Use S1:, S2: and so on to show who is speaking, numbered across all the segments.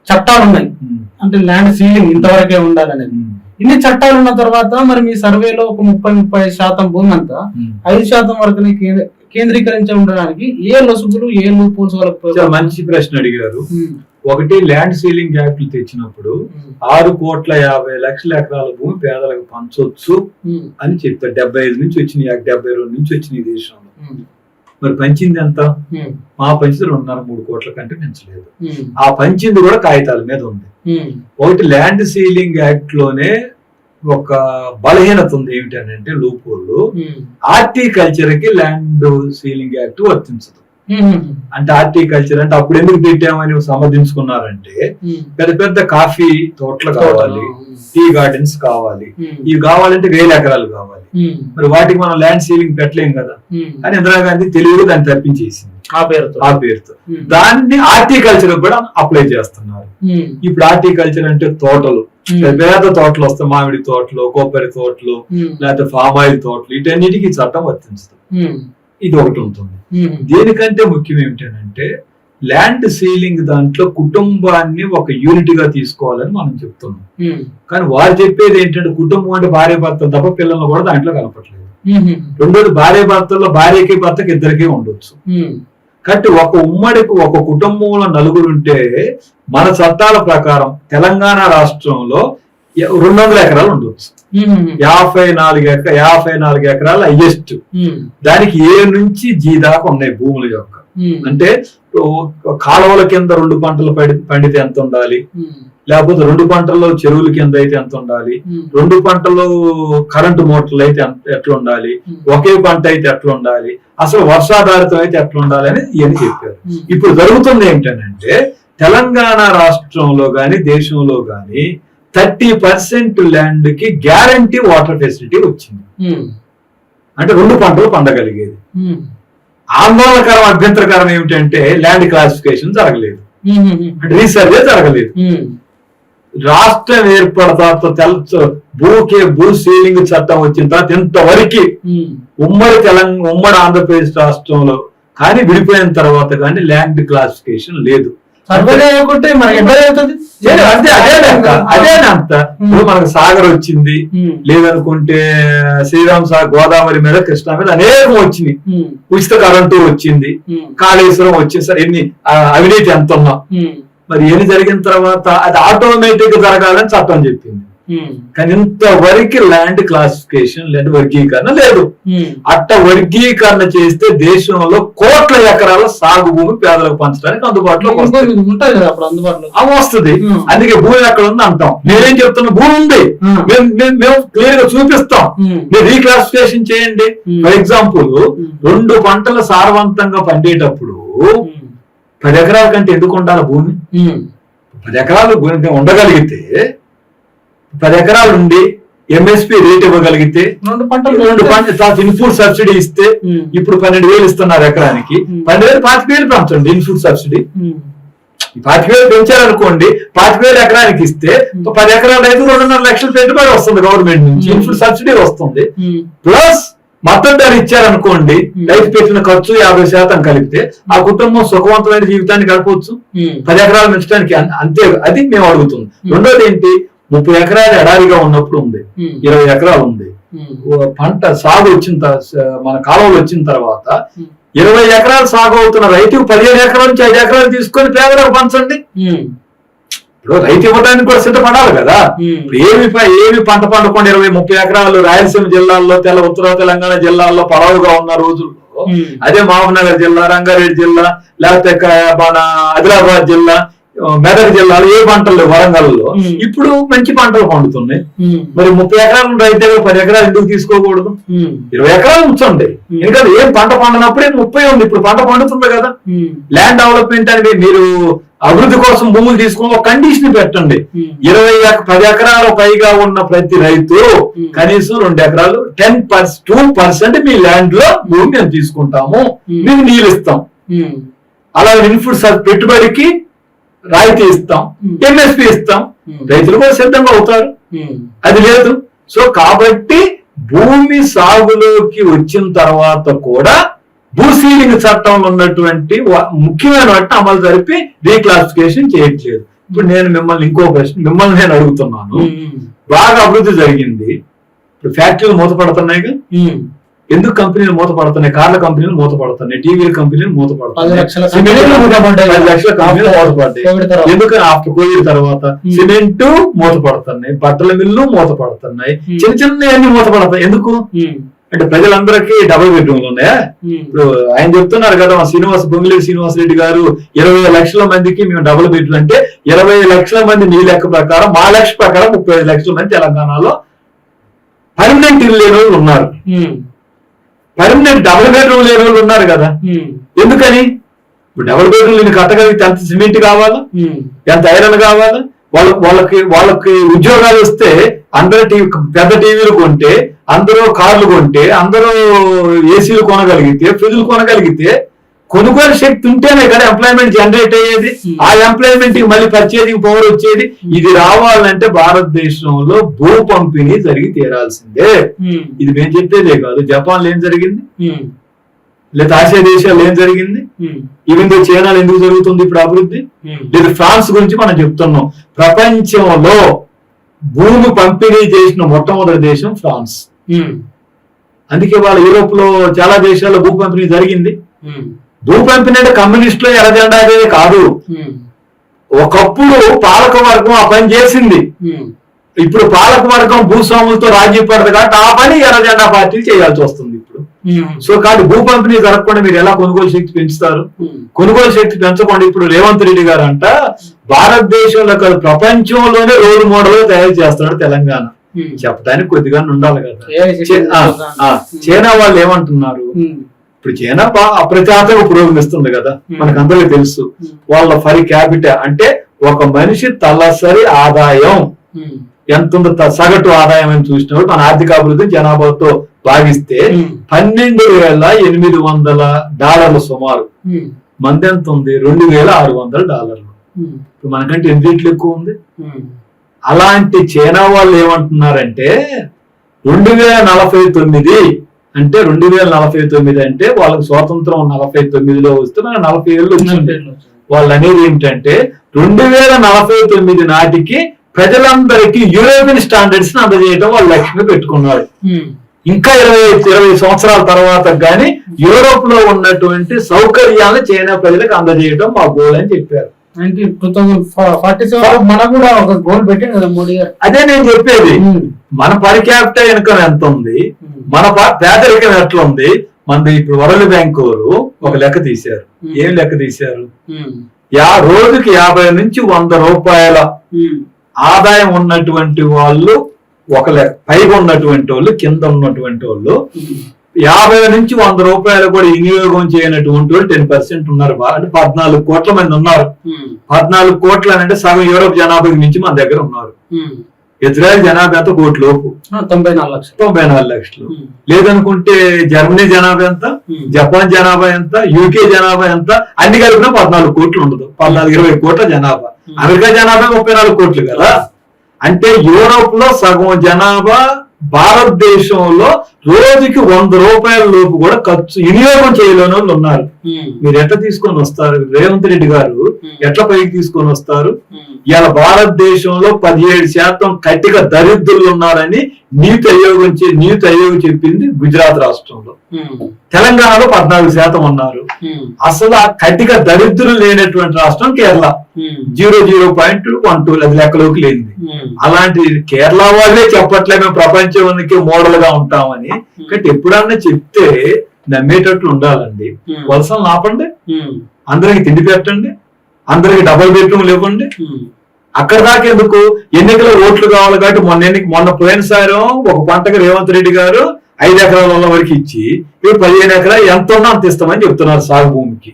S1: చట్టాలు ఉన్నాయి, అంటే ల్యాండ్ సీలింగ్ ఇంతవరకే ఉండాలనేది. ఇన్ని చట్టాలు ఉన్న తర్వాత మరి మీ సర్వేలో ఒక 30-30% భూమి అంతా 5% వరకు కేంద్రీకరించి ఉండడానికి ఏ లొసుగులు ఏ లూపోల్స్ వాళ్ళకి?
S2: మంచి ప్రశ్న అడిగారు. ఒకటి, ల్యాండ్ సీలింగ్ యాక్ట్లు తెచ్చినప్పుడు 6,50,00,000 ఎకరాల భూమి పేదలకు పంచొచ్చు అని చెప్పారు. 75 నుంచి వచ్చినాయి, 72 నుంచి వచ్చినాయి దేశంలో. మరి పంచింది ఎంత? మా పంచింది 2.5-3 కోట్ల కంటే పెంచలేదు. ఆ పంచింది కూడా కాగితాల మీద ఉంది. ఒకటి, ల్యాండ్ సీలింగ్ యాక్ట్ లోనే ఒక బలహీనత ఉంది. ఏమిటంటే లూపోళ్ళు, హార్టికల్చర్ కి ల్యాండ్ సీలింగ్ యాక్ట్ వర్తించదు. అంటే హార్టికల్చర్ అంటే అప్పుడు ఎందుకు పెట్టామని సమర్థించుకున్నారంటే పెద్ద పెద్ద కాఫీ తోటలు కావాలి, టీ గార్డెన్స్ కావాలి, ఇవి కావాలంటే 1000 ఎకరాలు కావాలి. మరి వాటికి మనం ల్యాండ్ సీలింగ్ పెట్టలేం కదా అని ఇందిరాగాంధీ తెలివిగా దాన్ని తప్పించేసింది ఆ పేరుతో. దాన్ని హార్టికల్చర్ కూడా అప్లై చేస్తున్నారు. ఇప్పుడు హార్టికల్చర్ అంటే తోటలు, పేద తోటలు వస్తాయి, మామిడి తోటలు, కొబ్బరి తోటలు, లేకపోతే ఫామ్ ఆయిల్ తోటలు, వీటన్నిటికీ చట్టం వర్తించదు. ఇది ఒకటి ఉంటుంది. దేనికంటే ముఖ్యం ఏమిటంటే ల్యాండ్ సీలింగ్ దాంట్లో కుటుంబాన్ని ఒక యూనిట్ గా తీసుకోవాలని మనం చెప్తున్నాం. కానీ వారు చెప్పేది ఏంటంటే కుటుంబం అంటే భార్య భర్తలు తప్ప పిల్లలను కూడా దాంట్లో కలపట్లేదు. రెండోది, భార్య భర్తల్లో భార్యకి భర్తకి ఇద్దరికీ ఉండొచ్చు. కాబట్టి ఒక కుటుంబంలో 9 ఉంటే మన చట్టాల ప్రకారం తెలంగాణ రాష్ట్రంలో 200 ఎకరాలు ఉండొచ్చు. 54 ఎకరాలు హైయెస్ట్. దానికి A నుంచి G దాకా ఉన్నాయి భూముల యొక్క. అంటే కాలువల కింద 2 పంటలు పండితే ఎంత ఉండాలి, లేకపోతే 2 పంటల్లో చెరువుల కింద అయితే ఎంత ఉండాలి, 2 పంటలు కరెంటు మోటార్లు అయితే ఎట్లా ఉండాలి, ఒకే పంట అయితే ఎట్లా ఉండాలి, అసలు వర్షాధారితం అయితే ఎట్లా ఉండాలి అని ఇవన్నీ చెప్పారు. ఇప్పుడు జరుగుతుంది ఏంటంటే తెలంగాణ రాష్ట్రంలో గాని దేశంలో గాని 30% ల్యాండ్ కి గ్యారంటీ వాటర్ ఫెసిలిటీ వచ్చింది. అంటే 2 పంటలు పండగలిగేది. ఆందోళనకరం అభ్యంతరకరం ఏమిటంటే ల్యాండ్ క్లాసిఫికేషన్ జరగలేదు, అంటే రీసర్వే జరగలేదు. రాష్ట్రం ఏర్పడతా భూ సీలింగ్ చట్టం వచ్చిన తర్వాత ఇంతవరకు ఉమ్మడి ఆంధ్రప్రదేశ్ రాష్ట్రంలో కానీ విడిపోయిన తర్వాత కానీ ల్యాండ్ క్లాసిఫికేషన్ లేదు.
S1: అదేనంత
S2: ఇప్పుడు మనకు సాగర్ వచ్చింది, లేదనుకుంటే శ్రీరామ్ సాగర్, గోదావరి మీద, కృష్ణా మీద అనేకం వచ్చినాయి. ఉచిత కరెంటు వచ్చింది, కాళేశ్వరం వచ్చేసరి ఎన్ని అవినీతి ఎంత ఉన్నా. మరి ఏమి జరిగిన తర్వాత అది ఆటోమేటిక్ జరగాలని చట్టం చెప్పింది. కానీ ఇంతవరకు ల్యాండ్ క్లాసిఫికేషన్ ల్యాండ్ వర్గీకరణ లేదు. అట్ట వర్గీకరణ చేస్తే దేశంలో కోట్ల ఎకరాల సాగు భూమి పేదలకు పంచడానికి అందుబాటులో వస్తుంది. అందుకే భూమి ఎక్కడ ఉంది అంటాం. నేనేం చెప్తున్నా, భూమి ఉంది, మేము క్లియర్ గా చూపిస్తాం, మీరు రీక్లాసిఫికేషన్ చేయండి. ఫర్ ఎగ్జాంపుల్ 2 పంటలు సారవంతంగా పండేటప్పుడు 10 ఎకరాల కంటే ఎందుకు ఉండాలి భూమి? 10 ఎకరాలు ఉండగలిగితే 10 ఎకరాలు ఉండి ఎంఎస్పీ రేట్ ఇవ్వగలిగితే 2 పంటలు ఇన్పుట్ సబ్సిడీ ఇస్తే ఇప్పుడు 12,000 ఇస్తున్నారు ఎకరానికి. 12,000 25,000 పెంచండి ఇన్పుట్ సబ్సిడీ. 25,000 పెంచారనుకోండి, 25,000 ఎకరానికి ఇస్తే 10 ఎకరాలు అయితే 2.5 లక్షలు పెట్టుబడి వస్తుంది గవర్నమెంట్ నుంచి, ఇన్పుట్ సబ్సిడీ వస్తుంది. ప్లస్ మొత్తం ధర ఇచ్చారనుకోండి, రైతు పెట్టిన ఖర్చు 50% కలిపితే ఆ కుటుంబం సుఖవంతమైన జీవితాన్ని గడపవచ్చు 10 ఎకరాలు పెంచడానికి. అంతే, అది మేము అడుగుతుంది. రెండోది ఏంటి, 30 ఎకరాలు ఎడారిగా ఉన్నప్పుడు ఉంది, 20 ఎకరాలు ఉంది, పంట సాగు వచ్చిన మన కాలంలో వచ్చిన తర్వాత 20 ఎకరాలు సాగు అవుతున్న రైతుకు 15 ఎకరాల నుంచి 5 ఎకరాలు తీసుకొని పేదలకు పంచండి. ఇప్పుడు రైతు ఇవ్వడానికి కూడా సిద్ధపడాలి కదా. ఏమి పంట పండకుండా 20-30 ఎకరాలు రాయలసీమ జిల్లాల్లో, ఉత్తర తెలంగాణ జిల్లాల్లో పడవగా ఉన్న రోజుల్లో, అదే మహబూబ్నగర్ జిల్లా, రంగారెడ్డి జిల్లా, లేకపోతే మన ఆదిలాబాద్ జిల్లా, మెదక్ జిల్లాలో ఏ పంటలు, వరంగల్లో ఇప్పుడు మంచి పంటలు పండుతున్నాయి. మరి 30 ఎకరాలు రైతు 10 ఎకరాలు ఎందుకు తీసుకోకూడదు? 20 ఎకరాలు ఉంచండి. ఎందుకంటే ఏం పంట పండినప్పుడే 30 ఉంది, ఇప్పుడు పంట పండుతుంది కదా. ల్యాండ్ డెవలప్మెంట్ అని మీరు అభివృద్ధి కోసం భూములు తీసుకుని ఒక కండిషన్ పెట్టండి. 10 ఎకరాల పైగా ఉన్న ప్రతి రైతు కనీసం 2 ఎకరాలు 2% మీ ల్యాండ్ లో భూమి మేము తీసుకుంటాము, మేము నీళ్ళు ఇస్తాం, అలాగే ఇన్పుట్ పెట్టుబడికి రాయితీ ఇస్తాం, ఎంఎస్పీ ఇస్తాం, రైతులు కూడా సిద్ధంగా అవుతారు. అది లేదు. సో కాబట్టి భూమి సాగులోకి వచ్చిన తర్వాత కూడా భూసీలింగ్ చట్టంలో ఉన్నటువంటి ముఖ్యమైన వాటిని అమలు జరిపి రీక్లాసిఫికేషన్ చేయట్లేదు. ఇప్పుడు నేను మిమ్మల్ని ఇంకో ప్రశ్న మిమ్మల్ని నేను అడుగుతున్నాను, బాగా అభివృద్ధి జరిగింది, ఇప్పుడు ఫ్యాక్టరీలు మూతపడుతున్నాయిగా, ఎందుకు కంపెనీలు మూతపడుతున్నాయి? కార్ల కంపెనీలు మూతపడుతున్నాయి, టీవీల కంపెనీలు మూతపడుతున్నాయి, 10 లక్షల కంపెనీలు మూతపడ్డాయి. ఎందుకని? ఆఫ్టర్ కోవిడ్ తర్వాత సిమెంట్ మూతపడుతున్నాయి, బట్టల మిల్లు మూతపడుతున్నాయి, చిన్న చిన్న అన్ని మూతపడతాయి. ఎందుకు అంటే ప్రజలందరికీ డబుల్ బెడ్రూమ్లు ఉన్నాయా? ఇప్పుడు ఆయన చెప్తున్నారు కదా, మా పొంగులేటి శ్రీనివాసరెడ్డి గారు 20 లక్షల మందికి మేము డబుల్ బెడ్రూమ్ అంటే 20 లక్షల మంది మీ లెక్క ప్రకారం, మా లెక్క ప్రకారం 35 లక్షల మంది తెలంగాణలో పర్మనెంట్ ఇల్లు లేని వాళ్ళు ఉన్నారు, పర్మనెంట్ డబుల్ బెడ్రూమ్ లేని వాళ్ళు ఉన్నారు కదా. ఎందుకని? ఇప్పుడు డబుల్ బెడ్రూమ్ నేను కట్టగలిగితే ఎంత సిమెంట్ కావాలా, ఎంత ఐరన్ కావాలా, వాళ్ళకి ఉద్యోగాలు వస్తే అందరూ పెద్ద టీవీలు కొంటే, అందరూ కార్లు కొంటే, అందరూ ఏసీలు కొనగలిగితే, ఫ్రిడ్జ్లు కొనగలిగితే, కొనుగోలు శక్తి ఉంటేనే కదా ఎంప్లాయ్మెంట్ జనరేట్ అయ్యేది. ఆ ఎంప్లాయ్మెంట్ కి మళ్ళీ పర్చేజింగ్ పవర్ వచ్చేది. ఇది రావాలంటే భారతదేశంలో భూ పంపిణీ జరిగి తీరాల్సిందే. ఇది మేము చెప్పేదే కాదు. జపాన్ లో ఏం జరిగింది, లేదా ఆసియా దేశాల్లో ఏం జరిగింది, ఈవెన్ చైనాలో ఎందుకు జరుగుతుంది ఇప్పుడు అభివృద్ధి, లేదా ఫ్రాన్స్ గురించి మనం చెప్తున్నాం. ప్రపంచంలో భూమి పంపిణీ చేసిన మొట్టమొదటి దేశం ఫ్రాన్స్. అందుకే వాళ్ళ యూరోప్ లో చాలా దేశాల్లో భూ పంపిణీ జరిగింది. భూ పంపిణీ అంటే కమ్యూనిస్టులు ఎర్రజెండా అనేది కాదు. ఒకప్పుడు పాలక వర్గం ఆ పని చేసింది. ఇప్పుడు పాలక వర్గం భూస్వాములతో రాజీ పడదు కాబట్టి ఆ పని ఎర్రజెండా పార్టీలు చేయాల్సి వస్తుంది ఇప్పుడు. సో కాబట్టి భూ పంపిణీ జరగకుండా మీరు ఎలా కొనుగోలు శక్తి పెంచుతారు? కొనుగోలు శక్తి పెంచకుండా ఇప్పుడు రేవంత్ రెడ్డి గారు అంట భారతదేశంలో కాదు ప్రపంచంలోనే రోల్ మోడల్ తయారు చేస్తున్నాడు తెలంగాణ. చెప్పడానికి కొద్దిగా ఉండాలి కదా. చైనా వాళ్ళు ఏమంటున్నారు? ఇప్పుడు చైనా అప్రచాతంగా పురోగమిస్తుంది కదా, మనకు అందరికీ తెలుసు. వాళ్ళ ఫర్ క్యాపిటల్ అంటే ఒక మనిషి తలసరి ఆదాయం ఎంత ఉందో, సగటు ఆదాయం అని చూసినప్పుడు మన ఆర్థిక అభివృద్ధి జనాభాతో భాగిస్తే $12,800 సుమారు. మంది ఎంత ఉంది? $2,600. ఇప్పుడు మనకంటే ఎన్ని రేట్లు ఎక్కువ ఉంది. అలాంటి చైనా వాళ్ళు ఏమంటున్నారంటే 2049 అంటే 2049 అంటే వాళ్ళకి స్వాతంత్రం 49లో వస్తే మనకు 40 ఏళ్ళు వచ్చింది. వాళ్ళు అనేది ఏంటంటే 2049 నాటికి ప్రజలందరికీ యూరోపియన్ స్టాండర్డ్స్ ని అందజేయడం వాళ్ళు లక్ష్యంగా పెట్టుకున్నారు. ఇంకా 20 సంవత్సరాల తర్వాత గానీ యూరోప్ లో ఉన్నటువంటి సౌకర్యాలను చైనా ప్రజలకు అందజేయడం మా గోల్ అని చెప్పారు.
S1: 2047 మనకు కూడా ఒక గోల్ పెట్టాడు కదా మోడీ గారు.
S2: అదే నేను చెప్పేది. మన పర్ క్యాపిటల్ ఇన్కమ్ ఎంత ఉంది, మన పేదరికం ఎట్లా ఉంది. మనది ఇప్పుడు వరల్డ్ బ్యాంక్ వారు ఒక లెక్క తీశారు. ఏం లెక్క తీశారు? రోజుకి 50 నుంచి 100 రూపాయల ఆదాయం ఉన్నటువంటి వాళ్ళు ఒక లెక్క, పైగా ఉన్నటువంటి వాళ్ళు, కింద ఉన్నటువంటి వాళ్ళు 50 నుంచి 100 రూపాయలు కూడా వినియోగం చేయనటువంటి వాళ్ళు 10% ఉన్నారు. అంటే 14 కోట్ల మంది ఉన్నారు. 14 కోట్ల అంటే సగం యూరోప్ జనాభాకి మించి మన దగ్గర ఉన్నారు. ఇజ్రాయెల్ జనాభా ఎంత? కోట్లోపు, 94 లక్షలు. లేదనుకుంటే జర్మనీ జనాభా ఎంత, జపాన్ జనాభా ఎంత, యూకే జనాభా ఎంత, అన్ని కలిపినా 14 కోట్లు ఉండదు. 14-20 కోట్ల జనాభా. అమెరికా జనాభా 34 కోట్లు కదా. అంటే యూరోప్ లో సగం జనాభా భారతదేశంలో రోజుకి 100 రూపాయల లోపు కూడా ఖర్చు వినియోగం చేయలేని వాళ్ళు ఉన్నారు. మీరు ఎట్లా తీసుకొని వస్తారు? రేవంత్ రెడ్డి గారు ఎట్లా పైకి తీసుకొని వస్తారు? ఇవాళ భారతదేశంలో 17% కట్టిక దరిద్రులు ఉన్నారని నీతి ఆయోగం చెప్పింది గుజరాత్ రాష్ట్రంలో. తెలంగాణలో 14% ఉన్నారు. అసలు ఆ కట్టిక దరిద్రులు లేనటువంటి రాష్ట్రం కేరళ, 0.12 అది లెక్కలోకి లేనిది. అలాంటి కేరళ వాళ్ళే చెప్పట్లే మేము ప్రపంచానికి మోడల్ గా ఉంటామని. కాబట్టి ఎప్పుడన్నా చెప్తే నమ్మేటట్లు ఉండాలండి. వలసలు ఆపండి, అందరికి తిండి పెట్టండి, అందరికి డబుల్ బెడ్రూమ్లు ఇవ్వండి. అక్కడ దాకా ఎందుకు? ఎన్నికల ఓట్లు కావాలి కాబట్టి మొన్న పోయినసారి ఒక పంటకు రేవంత్ రెడ్డి గారు 5 ఎకరాల వరకు ఇచ్చి ఇప్పుడు 15 ఎకరాలు ఎంత ఉన్నా అంత ఇస్తామని చెప్తున్నారు సాగు భూమికి.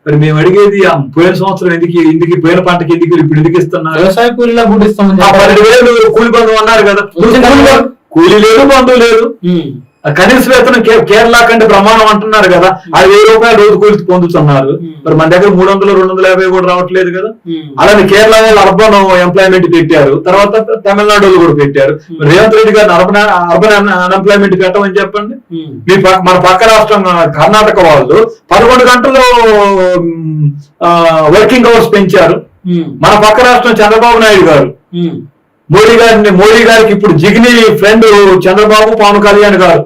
S2: మరి మేము అడిగేది పోయిన సంవత్సరం ఎందుకు పోయిన పంటకి ఎందుకు ఇప్పుడు ఎందుకు ఇస్తున్నారు?
S1: వ్యవసాయ కూలీలా కూడా ఇస్తామని
S2: 12,000 కూలి బంధువు అన్నారు కదా. కూలీ లేదు, బంధువు లేదు. కనీస వేతనం కేరళ కంటే ప్రమాణం అంటున్నారు కదా. 1000 రూపాయలు రోజు కూలి పొందుతున్నారు. మరి మన దగ్గర 300-250 కూడా రావట్లేదు కదా. అలానే కేరళ వాళ్ళు అర్బన్ ఎంప్లాయ్మెంట్ పెట్టారు, తర్వాత తమిళనాడు వాళ్ళు కూడా పెట్టారు. రేవంత్ రెడ్డి గారిని అర్బన్ అన్ఎంప్లాయ్మెంట్ పెట్టమని చెప్పండి. మన పక్క రాష్ట్రం కర్ణాటక వాళ్ళు 11 గంటలు వర్కింగ్ అవర్స్ పెంచారు. మన పక్క రాష్ట్రం చంద్రబాబు నాయుడు గారు మోడీ గారికి ఇప్పుడు జిగ్ని ఫ్రెండ్ చంద్రబాబు పవన్ కళ్యాణ్ గారు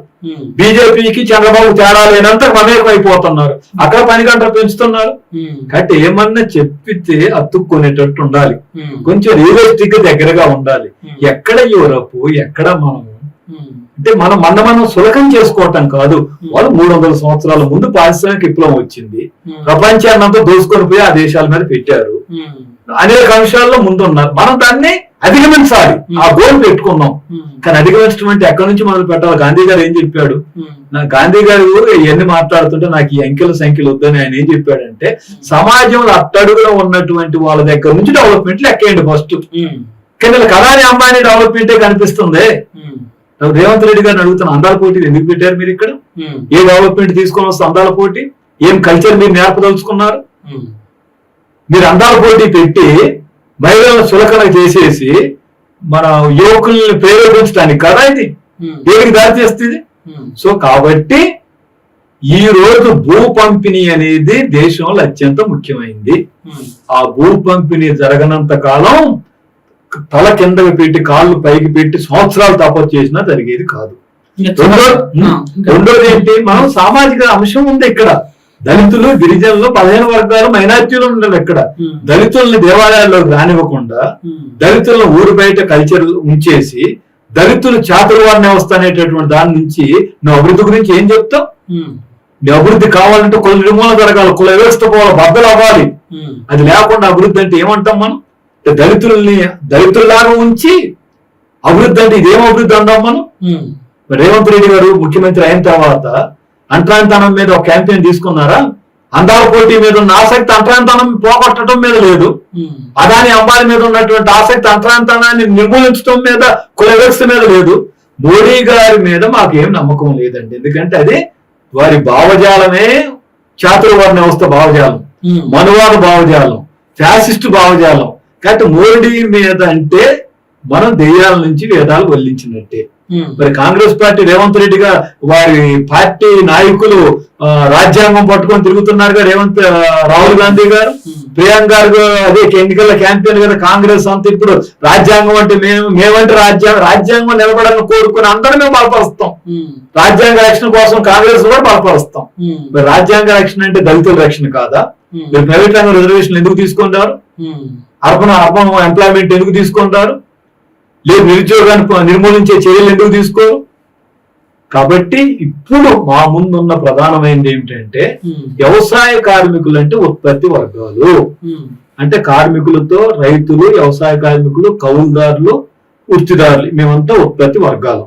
S2: బీజేపీకి చంద్రబాబు తేడా లేనంత మమేకం అయిపోతున్నారు. అక్కడ పని గంటలు పెంచుతున్నారు. కాబట్టి ఏమన్నా చెప్పితే అతుక్కునేటట్టు ఉండాలి, కొంచెం రియలిస్టిక్ దగ్గరగా ఉండాలి. ఎక్కడ యూరప్, ఎక్కడ మనం అంటే మనం సులకం చేసుకోవటం కాదు. వాళ్ళు 300 సంవత్సరాల ముందు పారిశ్రామిక విప్లవం వచ్చింది, ప్రపంచాన్నంతా దోసుకొని పోయి ఆ దేశాల మీద పెట్టారు, అనేక అంశాల్లో ముందున్నారు. మనం దాన్ని అధిగమించాలి, ఆ గోల్ పెట్టుకున్నాం. కానీ అధిగమించడం అంటే ఎక్కడి నుంచి మొదలు పెట్టాలి? గాంధీ గారు ఏం చెప్పాడు? గాంధీ గారు ఇవన్నీ మాట్లాడుతుంటే నాకు ఈ అంకెల సంఖ్యలు వద్దని ఆయన ఏం చెప్పాడంటే, సమాజంలో అట్టడుగులో ఉన్నటువంటి వాళ్ళ దగ్గర నుంచి డెవలప్మెంట్ లెక్కేయండి ఫస్ట్. కానీ కడాని అంబానీ డెవలప్మెంటే కనిపిస్తుంది. రేవంత్ రెడ్డి గారిని అడుగుతున్న, అందాల పోటీ ఎందుకు పెట్టారు మీరు? ఇక్కడ ఏ డెవలప్మెంట్ తీసుకొని వస్తే అందాల పోటీ? ఏం కల్చర్ మీరు నేర్పదలుచుకున్నారు? మీరు అందాల పోటీ పెట్టి మహిళలను చులకన చేసేసి మన యువకుల్ని ప్రేరేపించడానికి కదా ఇది దేనికి దారి చేస్తుంది. సో కాబట్టి ఈ రోజు భూ పంపిణీ అనేది దేశంలో అత్యంత ముఖ్యమైంది. ఆ భూ పంపిణీ జరగనంత కాలం తల కిందకి పెట్టి కాళ్ళు పైకి పెట్టి సంవత్సరాలు తపస్సు చేసినా జరిగేది కాదు. రెండోది ఏంటి, మనం సామాజిక అంశం ఉంది ఇక్కడ. దళితులు, గిరిజనులు, 15 వర్గాలు, మైనార్టీలు ఉండవు. ఇక్కడ దళితుల్ని దేవాలయాల్లోకి రానివ్వకుండా, దళితులను ఊరు బయట కల్చర్ ఉంచేసి, దళితులు చాతుర్వర్ణ వ్యవస్థ అనేటటువంటి దాని నుంచి నువ్వు అభివృద్ధి గురించి ఏం చెప్తావు? నీ అభివృద్ధి కావాలంటే కుల నిర్మూలన జరగాలి, కుల వ్యవస్థ పోవాలి, బద్దలు అవ్వాలి. అది లేకుండా అభివృద్ధి అంటే ఏమంటాం మనం? దళితుల్లాగా ఉంచి అభివృద్ధి అంటే ఇదేం అభివృద్ధి అంటాం మనం? రేవంత్ రెడ్డి గారు ముఖ్యమంత్రి అయిన తర్వాత అంటరానితనం మీద ఒక క్యాంపెయిన్ తీసుకున్నారా? అందాల పోటీ మీద ఉన్న ఆసక్తి అంటరానితనం పోగొట్టడం మీద లేదు. అదాని అంబానీ మీద ఉన్నటువంటి ఆసక్తి అంటరానితనాన్ని నిర్మూలించడం మీద, కుల వ్యవస్థ మీద లేదు. మోడీ గారి మీద మాకేం నమ్మకం లేదండి. ఎందుకంటే అది వారి భావజాలమే చాతుర్వర్ణ వ్యవస్థ భావజాలం, మనువాద భావజాలం, ఫ్యాసిస్ట్ భావజాలం. కాబట్టి మోడీ మీద అంటే మనం దెయ్యాల నుంచి వేదాలు వల్లించినట్టే. మరి కాంగ్రెస్ పార్టీ రేవంత్ రెడ్డి గారు వారి పార్టీ నాయకులు రాజ్యాంగం పట్టుకొని తిరుగుతున్నారుగా. రాహుల్ గాంధీ గారు, ప్రియాంక గారు అదే ఎన్నికల క్యాంపెయిన్ కదా. కాంగ్రెస్ అంతా ఇప్పుడు రాజ్యాంగం అంటే మేమంటే రాజ్యాంగం నిలబడాలని కోరుకుని అందరం మేము బలపరుస్తాం. రాజ్యాంగ రక్షణ కోసం కాంగ్రెస్ కూడా బలపరుస్తాం. మరి రాజ్యాంగ రక్షణ అంటే దళితుల రక్షణ కాదా? మీరు ప్రైవేట్ రంగ రిజర్వేషన్ ఎందుకు తీసుకుంటారు? అర్బన్ ఎంప్లాయ్మెంట్ ఎందుకు తీసుకుంటారు? లేదు నిరుద్యోగాన్ని నిర్మూలించే చర్యలు ఎందుకు తీసుకోరు? కాబట్టి ఇప్పుడు మా ముందున్న ప్రధానమైనది ఏమిటంటే, వ్యవసాయ కార్మికులు అంటే ఉత్పత్తి వర్గాలు. అంటే కార్మికులతో రైతులు, వ్యవసాయ కార్మికులు, కౌలుదారులు, వృత్తిదారులు, మేమంతా ఉత్పత్తి వర్గాలు.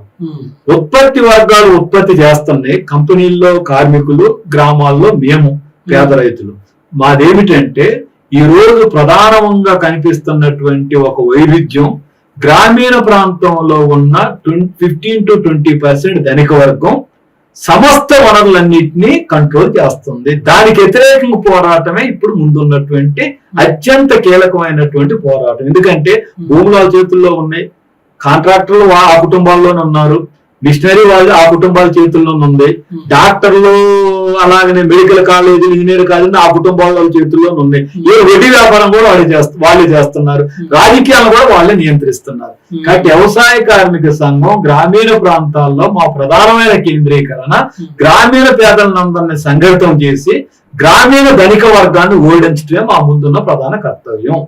S2: ఉత్పత్తి వర్గాలు ఉత్పత్తి చేస్తున్నాయి. కంపెనీల్లో కార్మికులు, గ్రామాల్లో మేము పేద రైతులు. మాదేమిటంటే ఈ రోజు ప్రధానంగా కనిపిస్తున్నటువంటి ఒక వైరుధ్యం, గ్రామీణ ప్రాంతంలో ఉన్న 15 to 20% ధనిక వర్గం సమస్త వనరులన్నింటినీ కంట్రోల్ చేస్తుంది. దానికి వ్యతిరేకంగా పోరాటమే ఇప్పుడు ముందున్నటువంటి అత్యంత కీలకమైనటువంటి పోరాటం. ఎందుకంటే భూములు వాళ్ళ చేతుల్లో ఉన్నాయి, కాంట్రాక్టర్లు ఆ కుటుంబాల్లోనే ఉన్నారు, మిషనరీ వాళ్ళు ఆ కుటుంబాల చేతుల్లోనే ఉంది, డాక్టర్లు అలాగనే మెడికల్ కాలేజీ, ఇంజనీర్ కాలేజీ ఆ కుటుంబాల చేతుల్లోనే ఉన్నాయి. ఏ వడ్డీ వ్యాపారం కూడా వాళ్ళే చేస్తున్నారు, రాజకీయాలు కూడా వాళ్ళే నియంత్రిస్తున్నారు. కాబట్టి వ్యవసాయ కార్మిక సంఘం గ్రామీణ ప్రాంతాల్లో మా ప్రధానమైన కేంద్రీకరణ గ్రామీణ పేదలందరినీ సంఘటితం చేసి గ్రామీణ ధనిక వర్గాన్ని ఓడించడమే మా ముందున్న ప్రధాన కర్తవ్యం.